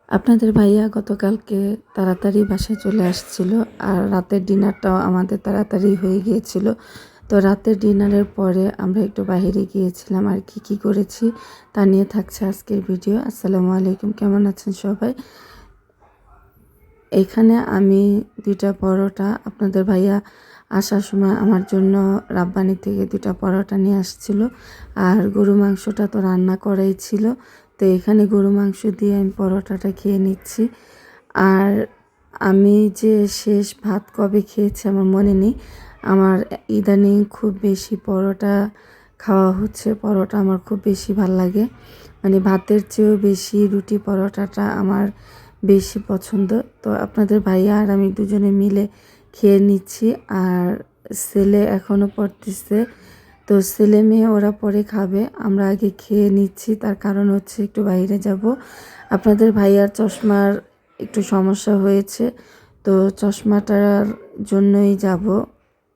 আপনাদের ভাইয়া গতকালকে তাড়াতাড়ি বাসায় চলে আসছিল আর রাতের ডিনারটাও আমাদের তাড়াতাড়ি হয়ে গিয়েছিল। তো রাতের ডিনারের পরে আমরা একটু বাইরে গিয়েছিলাম আর কি করেছি তা নিয়ে থাকছে আজকের ভিডিও। আসসালামু আলাইকুম, কেমন আছেন সবাই? এখানে আমি 2টা পরোটা, আপনাদের ভাইয়া আসার সময় আমার জন্য রাব্বানি থেকে 2টা পরোটা নিয়ে আসছিল। আর গরু মাংসটা তো রান্না করাই ছিল, তো এখানে গরু মাংস দিয়ে আমি পরোটাটা খেয়ে নিচ্ছি। আর আমি যে শেষ ভাত কবে খেয়েছি আমার মনে নেই। আমার ইদানিং খুব বেশি পরোটা খাওয়া হচ্ছে, পরোটা আমার খুব বেশি ভাল লাগে, মানে ভাতের চেয়েও বেশি রুটি পরোটাটা আমার বেশি পছন্দ। তো আপনাদের ভাইয়া আর আমি দুজনে মিলে খেয়ে নিচ্ছি। আর ছেলে এখনও পড়তেছে, তো ছেলে মেয়ে ওরা পরে খাবে, আমরা আগে খেয়ে নিচ্ছি। তার কারণ হচ্ছে একটু বাইরে যাব। আপনাদের ভাইয়ার চশমার একটু সমস্যা হয়েছে, তো চশমাটার জন্যই যাব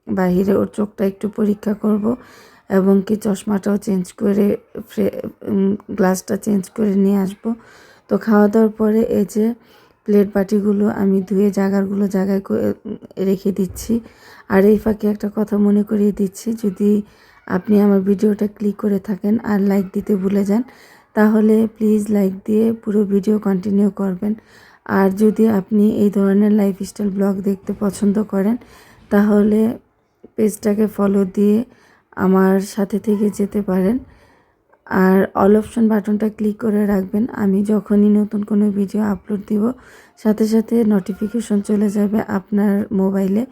বাহিরে, ওর চোখটা একটু পরীক্ষা করব এবং কি চশমাটাও চেঞ্জ করে গ্লাসটা চেঞ্জ করে নিয়ে আসব। তো খাওয়া দাওয়ার পরে এই যে প্লেট বাটিগুলো আমি ধুয়ে জায়গায় রেখে দিচ্ছি। আর এই ফাঁকে একটা কথা মনে করিয়ে দিচ্ছি, যদি আপনি আমার ভিডিওটা ক্লিক করে থাকেন আর লাইক দিতে ভুলে যান, তাহলে প্লিজ লাইক দিয়ে পুরো ভিডিও কন্টিনিউ করবেন। আর যদি আপনি এই ধরনের লাইফস্টাইল ব্লগ দেখতে পছন্দ করেন, তাহলে পেজটাকে ফলো দিয়ে আমার সাথে থেকে যেতে পারেন। আর অল অপশন বাটনটা ক্লিক করে রাখবেন, আমি যখনই নতুন কোনো ভিডিও আপলোড দিব সাথে সাথে নোটিফিকেশন চলে যাবে আপনার মোবাইলে,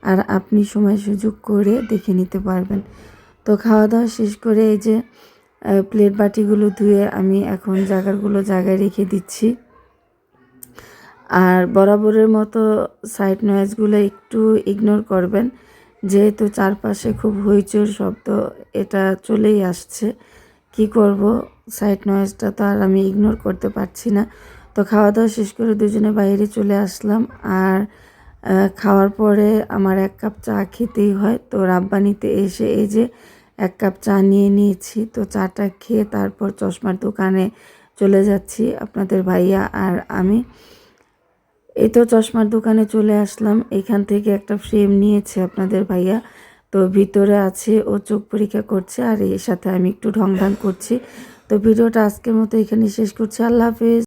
আর আপনি সময় সুযোগ করে দেখে নিতে পারবেন। তো খাওয়া দাওয়া শেষ করে এই যে প্লেট বাটিগুলো ধুয়ে আমি এখন জায়গায় রেখে দিচ্ছি। আর বরাবরের মতো সাইড নয়েজগুলো একটু ইগনোর করবেন, যেহেতু চারপাশে খুব হইচইর শব্দ, এটা চলেই আসছে। কি করব, সাইড নয়েজটা তো আর আমি ইগনোর করতে পারছি না। তো খাওয়া দাওয়া শেষ করে দুজনে বাইরে চলে আসলাম। আর খাওয়ার পরে আমার 1 কাপ চা খেতেই হয়, তো রাব্বানিতে এসে এই যে 1 কাপ চা নিয়ে নিয়েছি। তো চাটা খেয়ে তারপর চশমার দোকানে চলে যাচ্ছি আপনাদের ভাইয়া আর আমি। এই তো চশমার দোকানে চলে আসলাম, এখান থেকে একটা ফ্রেম নিয়েছে আপনাদের ভাইয়া, তো ভিতরে আছে ও চোখ পরীক্ষা করছে আর এর সাথে আমি একটু ঢং করছি। তো ভিডিওটা আজকের মতো এখানে শেষ করছি। আল্লাহ হাফেজ।